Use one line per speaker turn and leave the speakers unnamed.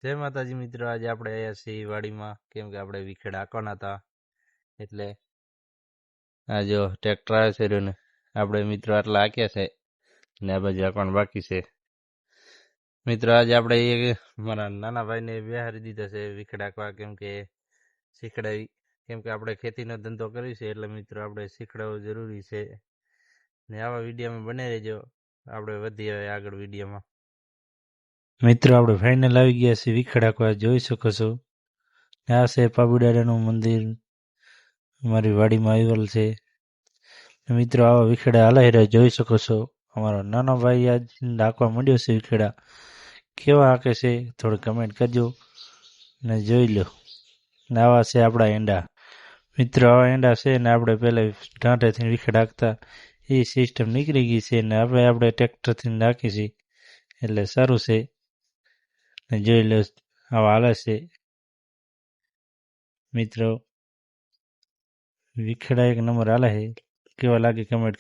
જય માતાજી મિત્રો, આજે આપણે આવ્યા છીએ વાડીમાં, કેમ કે આપણે વિખેડ આંકવાના હતા. એટલે આ જો ટ્રેક્ટર આવે છે ને આપણે મિત્રો આટલા આંક્યા છે ને આ બાજુ આંકવાનું બાકી છે. મિત્રો આજે આપણે મારા નાના ભાઈને બેહારી દીધા છે વિખેડ આંકવા, કેમ કે શીખડાવી, કેમ કે આપણે ખેતીનો ધંધો કર્યો છે એટલે મિત્રો આપણે શીખડાવવું જરૂરી છે. ને આવા વિડીયોમાં બને રહેજો, આપણે વધીએ આગળ વિડીયોમાં. મિત્રો આપણે ફાઇનલ આવી ગયા છે વિખેડ આંકવા, જોઈ શકો છો. આ છે પાબુડાનું મંદિર અમારી વાડીમાં આવેલ છે. મિત્રો આવા વિખેડા હાલા જોઈ શકો છો. અમારો નાનો ભાઈ આજ આંકવા માંડ્યો છે વિખેડા. કેવા આંકે છે થોડું કમેન્ટ કરજો ને જોઈ લો. ને આવા છે આપણા એંડા. મિત્રો આવા એંડા છે ને આપણે પહેલાં ઢાંઢેથી વિખેડા આંકતા એ સિસ્ટમ નીકળી ગઈ છે ને આપણે ટ્રેક્ટરથી નાખી છીએ એટલે સારું છે. ને જોઈ લો આવા હાલે છે મિત્રો. વિખેડા એક નંબર હાલે છે. કેવા લાગે કમેન્ટ